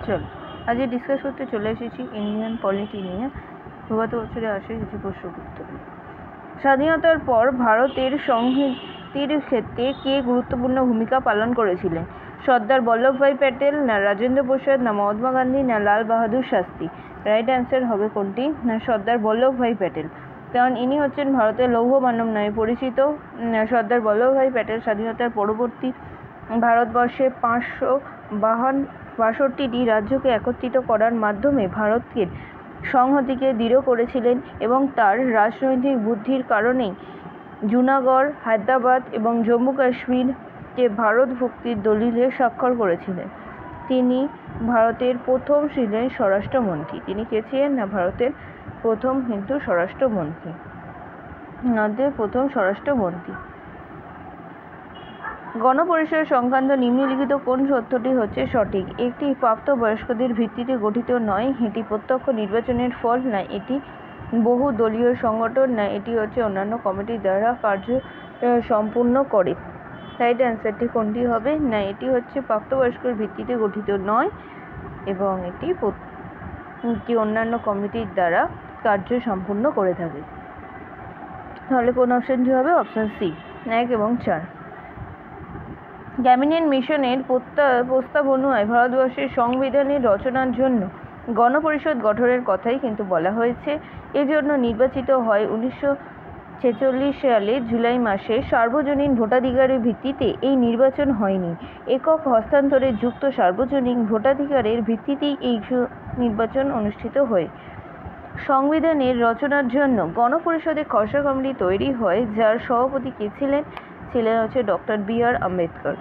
চল আজ ডিসকাস করতে চলে এসেছি ইন্ডিয়ান পলিটি নিয়ে। গত বছরে আসে কিছু প্রশ্নপত্র। স্বাধীনতার পর ভারতের সংহতির ক্ষেত্রে কে গুরুত্বপূর্ণ ভূমিকা পালন করেছিলেন? সর্দার বল্লভভাই প্যাটেল, না রাজেন্দ্র প্রসাদ, না মহাত্মা গান্ধী, না লাল বাহাদুর শাস্ত্রী? রাইট অ্যান্সার হবে কোনটি? না সর্দার বল্লভভাই প্যাটেল, কারণ ইনি হচ্ছেন ভারতের লৌহ মানব নামে পরিচিত। সর্দার বল্লভভাই প্যাটেল স্বাধীনতার পরবর্তী ভারতবর্ষে 562টি রাজ্যকে একত্রিত করার মাধ্যমে ভারতের সংহতিকে দৃঢ় করেছিলেন এবং তার রাজনৈতিক বুদ্ধির কারণেই জুনাগড়, হায়দ্রাবাদ এবং জম্মু কাশ্মীরকে ভারত ভুক্তির দলিলে স্বাক্ষর করেছিলেন। তিনি ভারতের প্রথম ছিলেন স্বরাষ্ট্রমন্ত্রী। তিনি কে ছিলেন? না ভারতের প্রথম কিন্তু স্বরাষ্ট্রমন্ত্রী, প্রথম স্বরাষ্ট্রমন্ত্রী। গণপরিষদ সংক্রান্ত নিম্নলিখিত কোন তথ্যটি হচ্ছে সঠিক? একটি প্রাপ্তবয়স্কদের ভিত্তিতে গঠিত নয়, এটি প্রত্যক্ষ নির্বাচনের ফল, না এটি বহু দলীয় সংগঠন, না এটি হচ্ছে অন্যান্য কমিটি দ্বারা কার্য সম্পূর্ণ করে। রাইট অ্যান্সারটি কোনটি হবে? না এটি হচ্ছে প্রাপ্তবয়স্কের ভিত্তিতে গঠিত নয় এবং এটি অন্যান্য কমিটির দ্বারা কার্য সম্পূর্ণ করে থাকে। তাহলে কোন অপশনটি হবে? অপশন সি, 1 এবং 4। ক্যাবিনেট মিশনের প্রস্তাব অনুযায়ী ভারতবর্ষের সংবিধানের রচনার জন্য গণপরিষদ গঠনের কথাই কিন্তু বলা হয়েছে। এজন্য নির্বাচিত হয় 1946 সালে জুলাই মাসে। সার্বজনীন ভোটাধিকারের ভিত্তিতে এই নির্বাচন হয়নি, একক হস্তান্তরে যুক্ত সার্বজনীন ভোটাধিকারের ভিত্তিতেই এই নির্বাচন অনুষ্ঠিত হয়। সংবিধানের রচনার জন্য গণপরিষদের খসড়া কমিটি তৈরি হয়, যার সভাপতি কে ছিলেন? হচ্ছে doctor B R. Ambedkar.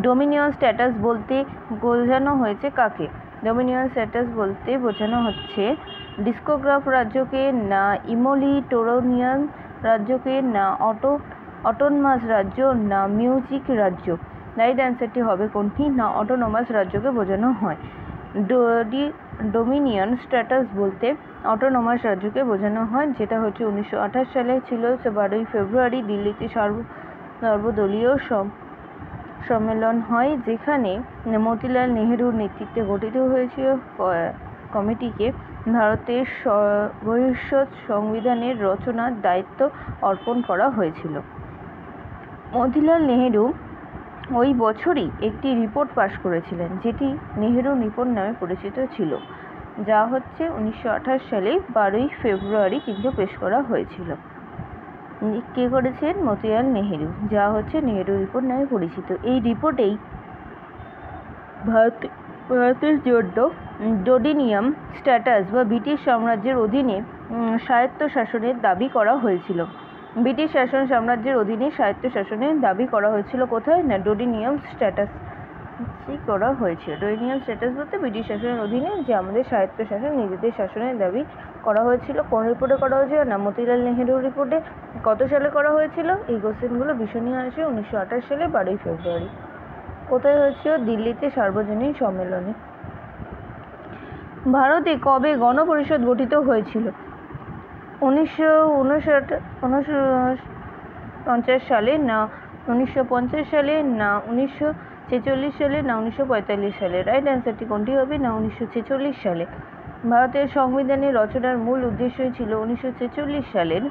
Dominion status বলতে বোঝানো হয়েছে কাকে? ডোমিনিয়ন স্ট্যাটাস বলতে বোঝানো হচ্ছে ডিস্কোগ্রাফ রাজ্যকে, না ইমোলিটোরিয়ান রাজ্যকে, না অটোনমাস রাজ্য, না মিউজিক রাজ্য? রাইট অ্যান্সারটি হবে কোনটি? না অটোনমাস রাজ্যকে বোঝানো হয়। ডোমিনিয়ন স্ট্যাটাস বলতে অটোনমাস রাজ্যকে বোঝানো হয়, যেটা হচ্ছে 1928 সালে ছিল। 12ই ফেব্রুয়ারি দিল্লিতে সর্বদলীয় সম্মেলন হয়, যেখানে মতিলাল নেহেরুর নেতৃত্বে গঠিত হয়েছিল কমিটিকে ভারতের ভবিষ্যৎ সংবিধানের রচনার দায়িত্ব অর্পণ করা হয়েছিল। মতিলাল নেহেরু ওই বছরই একটি রিপোর্ট পাশ করেছিলেন, যেটি নেহেরু রিপোর্ট নামে পরিচিত ছিল, যা হচ্ছে 1928 সালে 12ই ফেব্রুয়ারি কিন্তু পেশ করা হয়েছিল। কে করেছেন? মতিলাল নেহেরু, যা হচ্ছে নেহেরু রিপোর্ট নামে পরিচিত। এই রিপোর্টেই ভারতের জন্য ডোমিনিয়ন স্ট্যাটাস বা ব্রিটিশ সাম্রাজ্যের অধীনে স্বায়ত্তশাসনের দাবি করা হয়েছিল। ব্রিটিশ শাসন সাম্রাজ্যের অধীনে স্বায়ত্তশাসনের দাবি করা হয়েছিল কোথায়? না ডোমিনিয়ন স্ট্যাটাস করা হয়েছিল। ডোমিনিয়ন স্ট্যাটাস বলতে ব্রিটিশ শাসনের অধীনে যে আমাদের স্বায়ত্তশাসন, নিজেদের শাসনের দাবি করা হয়েছিল। কোন রিপোর্টে করা হয়েছিল? না মতিলাল নেহেরু রিপোর্টে। কত সালে করা হয়েছিল? এই কোশ্চেনগুলো ভীষণই আসে। 1928 সালে 12ই ফেব্রুয়ারি। কোথায় হয়েছিল? দিল্লিতে সার্বজনীন সম্মেলনে। ভারতে কবে গণপরিষদ গঠিত হয়েছিল? 1950 সালে, না 1950 সালে, না 1946 সালে, না 1945 সালে? রাইট অ্যান্সারটি কোনটি হবে? না 1946 সালে। ভারতের সংবিধানের রচনার মূল উদ্দেশ্যই ছিল 1946 সালের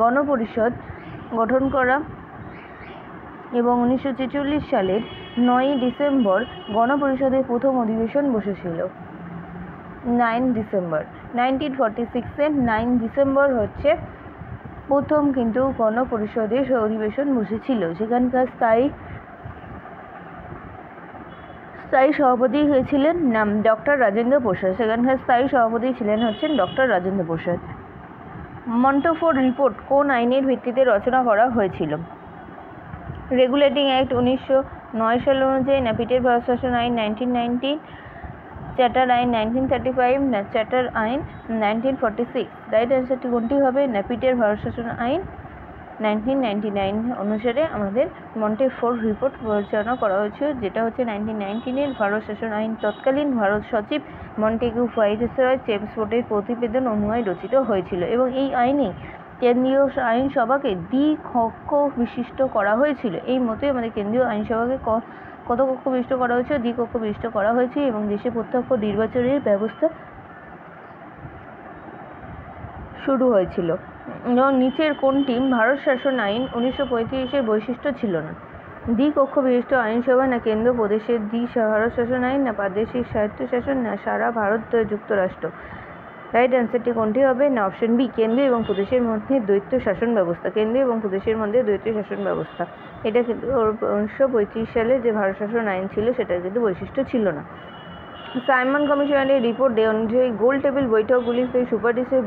গণপরিষদ গঠন করা এবং 1946 সালের 9ই ডিসেম্বর গণপরিষদের প্রথম অধিবেশন বসেছিল। 9 ডিসেম্বর 1946-এর 9 ডিসেম্বর হচ্ছে প্রথম কিন্তু গণপরিষদের অধিবেশন বসেছিল, যেখানকার স্থায়ী সভাপতি হয়েছিলেন নাম ডক্টর রাজেন্দ্র প্রসাদ। সেখানকার স্থায়ী সভাপতি ছিলেন হচ্ছেন ডক্টর রাজেন্দ্র প্রসাদ। মন্টেফোর্ড রিপোর্ট কোন আইনের ভিত্তিতে রচনা করা হয়েছিল? রেগুলেটিং অ্যাক্ট 1909 সাল অনুযায়ী, না পিটের ভারত শাসন আইন 1919, চার্টার আইন 1935, না চার্টার আইন 1946? রাইট অ্যান্সারটি কোনটি হবে? না পিটের ভারত শাসন আইন 1999 অনুসারে আমাদের মন্টেফোর্ড রিপোর্ট পরিচালনা করা হয়েছিল, যেটা হচ্ছে 1919-এর ভারত শাসন আইন। তৎকালীন ভারত সচিব মন্টেগু ভাইসরয় চেমসফোর্ডের প্রতিবেদন অনুযায়ী রচিত হয়েছিল এবং এই আইনে কেন্দ্রীয় আইনসভাকে দ্বিকক্ষ বিশিষ্ট করা হয়েছিল। এই মতে আমাদের কেন্দ্রীয় আইনসভাকে কত কক্ষ বিশিষ্ট করা হয়েছে? দ্বিকক্ষ বিশিষ্ট করা হয়েছে এবং দেশে প্রত্যক্ষ নির্বাচনের ব্যবস্থা শুরু হয়েছিল। এবং নিচের কোনটি ভারত শাসন আইন 1935-এর বৈশিষ্ট্য ছিল না? দ্বিকক্ষ বিশিষ্ট আইনসভা না কেন্দ্র প্রদেশের ভারত শাসন আইন না প্রাদেশিক স্বায়ত্তশাসন না সারা ভারত যুক্তরাষ্ট্র? রাইট অ্যান্সারটি কোনটি হবে? না অপশন বি, কেন্দ্র এবং প্রদেশের মধ্যে দ্বৈত শাসন ব্যবস্থা। কেন্দ্র এবং প্রদেশের মধ্যে দ্বৈত শাসন ব্যবস্থা, এটা কিন্তু 1935 সালে যে ভারত শাসন আইন ছিল সেটার কিন্তু বৈশিষ্ট্য ছিল না। সাইমন কমিশনের রিপোর্ট অনুযায়ী গোল টেবিল বৈঠকগুলিতে সুপারিশের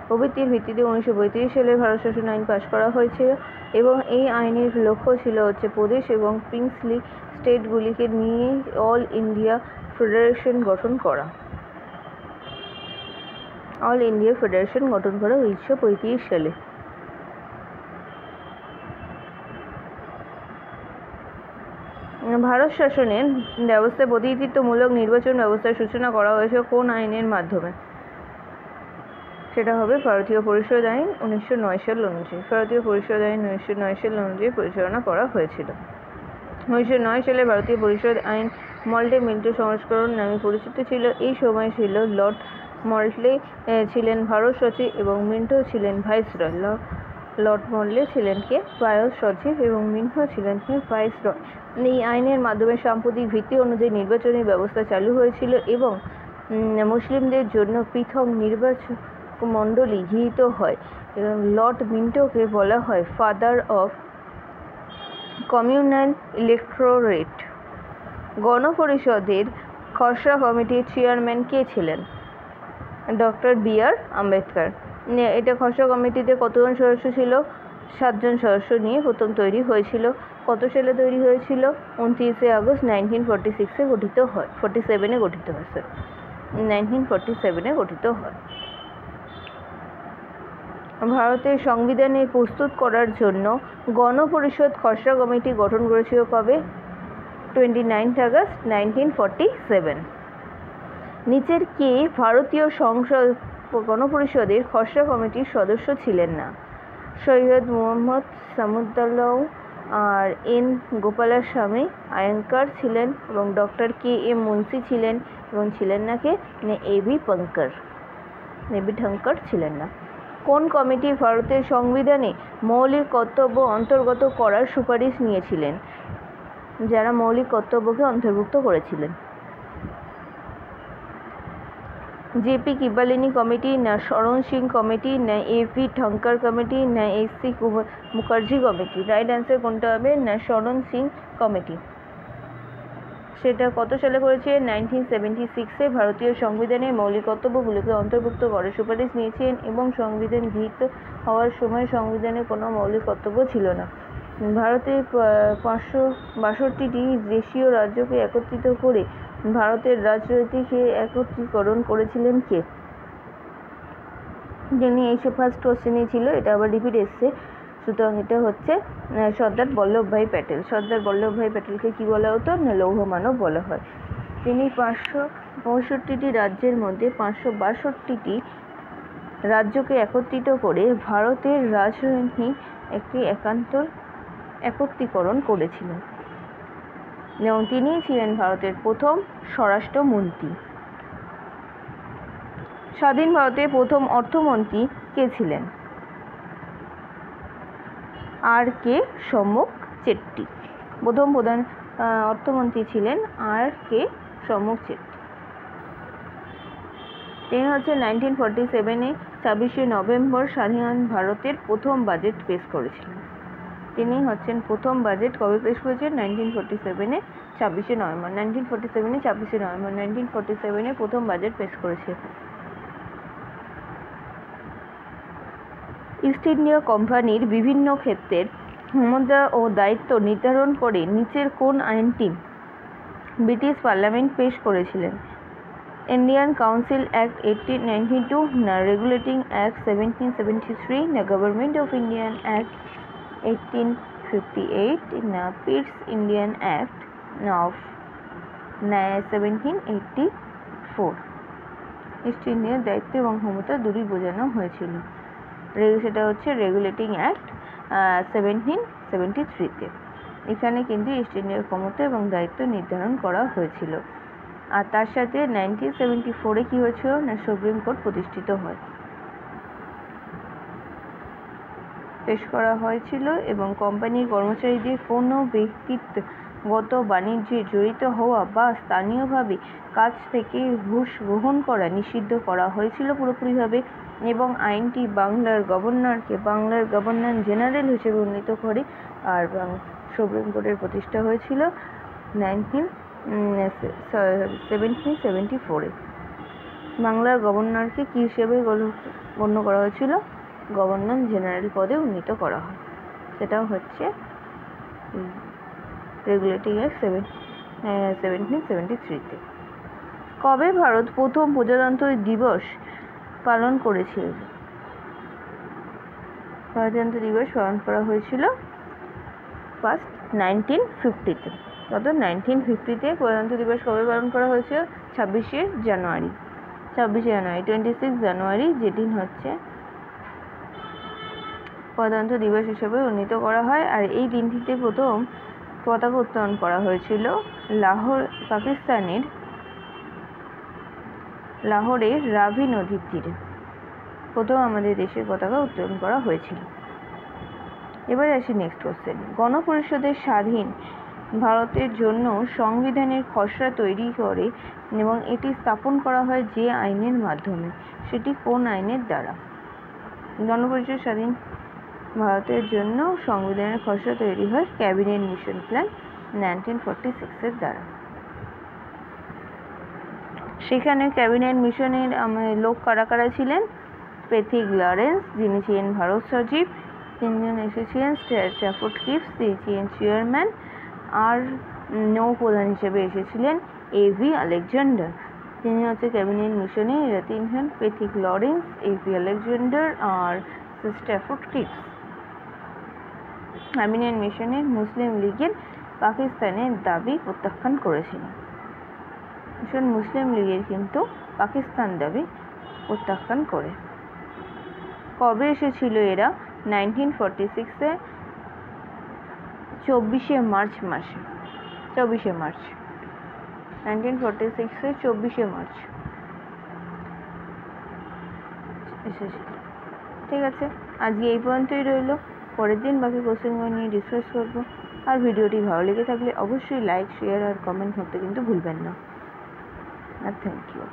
প্রবৃত্তির ভিত্তিতে 1935 সালে ভারত শাসন আইন পাশ করা হয়েছিল এবং এই আইনের লক্ষ্য ছিল প্রদেশ এবং প্রিন্সলি স্টেটগুলিকে নিয়ে অল ইন্ডিয়া ফেডারেশন গঠন করা। 1935 সালে। ভারত শাসনের ব্যবস্থায় প্রতিনিধিত্বমূলক নির্বাচন ব্যবস্থার সূচনা করা হয়েছে কোন আইনের মাধ্যমে? সেটা হবে ভারতীয় পরিষদ আইন 1909 সাল অনুযায়ী। ভারতীয় পরিষদ আইন 1909 সাল অনুযায়ী পরিচালনা করা হয়েছিল। 1909 সালে ভারতীয় পরিষদ আইন মল্টে মিন্টো সংস্করণ নামে পরিচিত ছিল। এই সময় ছিল লর্ড মল্টে ছিলেন ভারত সচিব এবং মিন্টো ছিলেন ভাইসরয়। লর্ড মল্টে ছিলেন ভারত সচিব এবং মিন্টো ছিলেন ভাইসরয়। এই আইনের মাধ্যমে সাম্প্রতিক ভিত্তি অনুযায়ী নির্বাচনী ব্যবস্থা চালু হয়েছিল এবং মুসলিমদের জন্য পৃথক নির্বাচন মণ্ডলী গৃহীত হয় এবং লর্ড মিন্টোকে বলা হয় ফাদার অফ কমিউনাল ইলেক্টোরেট। গণপরিষদের খসড়া কমিটির চেয়ারম্যান কে ছিলেন? Doctor B R. আম্বেদকর। এটা খসড়া কমিটিতে কতজন সদস্য ছিল? 7 জন সদস্য নিয়ে প্রথম তৈরি হয়েছিল। কত সালে তৈরি হয়েছিল? 29 আগস্ট 1947-এ গঠিত হয়। 1947-এ গঠিত হয়। ভারতের সংবিধানে প্রস্তুত করার জন্য গণপরিষদ খসড়া কমিটি গঠন করেছিল কবে? 29 আগস্ট 1947। নিচের কে ভারতীয় সংসদ গণপরিষদের খসড়া কমিটির সদস্য ছিলেন না? সৈয়দ মুহম্মদ সামুদ্দাল্লাহ আর এন গোপালাস্বামী আয়াঙ্গার ছিলেন এবং ডক্টর কে.এম. মুন্সি ছিলেন এবং ছিলেন না কে? এ.বি. ঢঙ্কর ছিলেন না। কোন কমিটি ভারতের সংবিধানে মৌলিক কর্তব্য অন্তর্গত করার সুপারিশ নিয়েছিলেন? যারা মৌলিক কর্তব্যকে অন্তর্ভুক্ত করেছিলেন? জে.পি. কৃপালিনী কমিটি না শরণ সিং কমিটি না এ.ভি. ঢঙ্কর কমিটি না S C. Mukherjee committee? Right answer কোনটা হবে? না শরণ সিং কমিটি। সেটা কত সালে করেছে? 1976-এ ভারতীয় সংবিধানের মৌলিক কর্তব্যগুলিকে অন্তর্ভুক্ত করার সুপারিশ নিয়েছেন এবং সংবিধান গৃহীত হওয়ার সময় সংবিধানে কোনো মৌলিক কর্তব্য ছিল না। ভারতের 562টি দেশীয় রাজ্যকে একত্রিত করে ভারতের রাজনৈতিক একত্রীকরণ করেছিলেন কে? যিনি এই ফার্স্ট কোশ্চেনে ছিল, এটা আবার রিপিট এসছে, সুতরাং এটা হচ্ছে সর্দার বল্লভভাই প্যাটেল। সর্দার বল্লভভাই প্যাটেলকে কি বলা হতো? না লৌহ মানব বলা হয়। তিনি 565টি রাজ্যের মধ্যে 562টি রাজ্যকে একত্রিত করে ভারতের রাজনৈতিক একটি একত্রীকরণ করেছিলেন এবং তিনি ছিলেন ভারতের প্রথম স্বরাষ্ট্রমন্ত্রী। স্বাধীন ভারতের প্রথম অর্থমন্ত্রী কে ছিলেন? আর কে সম্মুখ চেট্টি। প্রথম প্রধান অর্থমন্ত্রী ছিলেন আর কে সম্মুখ চেট্টি। তিনি হচ্ছে 1947-এ 26শে নভেম্বর স্বাধীন ভারতের প্রথম বাজেট পেশ করেছিলেন। তিনি হচ্ছেন প্রথম বাজেট কবে পেশ করেছেন? 1947-এ 26শে নভেম্বর। 1947-এ প্রথম বাজেট পেশ করেছে। ইস্ট ইন্ডিয়া কোম্পানির বিভিন্ন ক্ষেত্রের ক্ষমতা ও দায়িত্ব নির্ধারণ করে নিচের কোন আইনটি ব্রিটিশ পার্লামেন্ট পেশ করেছিলেন? ইন্ডিয়ান কাউন্সিল অ্যাক্ট 1892 না রেগুলেটিং অ্যাক্ট 1773 না গভর্নমেন্ট অফ ইন্ডিয়ান অ্যাক্ট 1858 না পিটস ইন্ডিয়ান অ্যাক্ট অফ 1784? ইস্ট ইন্ডিয়ার দায়িত্ব এবং ক্ষমতা দুটোই বোঝানো হয়েছিল। সেটা হচ্ছে রেগুলেটিং অ্যাক্ট 1773-তে। এখানে কিন্তু ইস্ট ইন্ডিয়ার ক্ষমতা এবং দায়িত্ব নির্ধারণ করা হয়েছিল। আর তার সাথে 1974-এ কী হয়েছিল না, সুপ্রিম কোর্ট প্রতিষ্ঠিত হয়, পেশ করা হয়েছিল এবং কোম্পানির কর্মচারীদের কোনো ব্যক্তিগত বাণিজ্যে জড়িত হওয়া বা স্থানীয়ভাবে কাজ থেকে ঘুষ গ্রহণ করা নিষিদ্ধ করা হয়েছিল পুরোপুরিভাবে, এবং আইনটি বাংলার গভর্নরকে বাংলার গভর্নর জেনারেল হিসেবে উন্নীত করে। আর সুপ্রিম কোর্টের প্রতিষ্ঠা হয়েছিল 1774-এ। বাংলার গভর্নরকে কী হিসেবে গণ্য করা হয়েছিল? গভর্নর জেনারেল পদে উন্নীত করা হয়। সেটাও হচ্ছে রেগুলেটিং অ্যাক্ট 1773-তে। কবে ভারত প্রথম প্রজাতন্ত্র দিবস পালন করেছিল? প্রজাতন্ত্র দিবস পালন করা হয়েছিল ফার্স্ট 1950-তে। কত? 1950-তে প্রজাতন্ত্র দিবস কবে পালন করা হয়েছিল? 26শে জানুয়ারি, 26 জানুয়ারি, যেদিন হচ্ছে প্রজাতন্ত্র দিবস হিসেবে উন্নীত করা হয়। আর এই দিনটিতে প্রথম পতাকা উত্তোলন করা হয়েছিল পাকিস্তানের লাহোরের রাভি নদীর তীরে প্রথম আমাদের দেশের পতাকা উত্তোলন করা হয়েছিল। এবারে আসি নেক্সট কোশ্চেন। গণপরিষদের স্বাধীন ভারতের জন্য সংবিধানের খসড়া তৈরি করে এবং এটি স্থাপন করা হয় যে আইনের মাধ্যমে, সেটি কোন আইনের দ্বারা? গণপরিষদ স্বাধীন ভারতের জন্য সংবিধানের খসড়া তৈরি হয় ক্যাবিনেট মিশন প্ল্যান 1946-এর দ্বারা। সেখানে ক্যাবিনেট মিশনের লোক কারা কারা ছিলেন? প্যাথিক লরেন্স, যিনি ছিলেন ভারত সচিব, তিনজন এসেছিলেন স্ট্র্যাফোর্ড ক্লিফস, তিনি ছিলেন চেয়ারম্যান, আর নৌপ্রধান হিসেবে এসেছিলেন এভি আলেকজান্ডার। তিনি হচ্ছে ক্যাবিনেট মিশনে, এরা তিনজন, প্যাথিক লরেন্স, এভি আলেকজান্ডার আর স্ট্র্যাফোর্ড ক্লিফস। ক্যাবিনেট মিশনে মুসলিম লীগের পাকিস্তানের দাবি প্রত্যাখ্যান করেছিল। মুসলিম লীগের কিন্তু পাকিস্তান দাবি প্রত্যাখ্যান করে। কবে এসেছিল এরা? 1946-এ 24শে মার্চ মাসে, 24শে মার্চ 1946-এ 24শে মার্চ এসেছিল। ঠিক আছে, আজকে এই পর্যন্তই রইল। পরের দিন বাকি কোশ্চেনগুলো নিয়ে ডিসকাস করবো। আর ভিডিওটি ভালো লেগে থাকলে অবশ্যই লাইক, শেয়ার আর কমেন্ট করতে কিন্তু ভুলবেন না। আর থ্যাংক ইউ।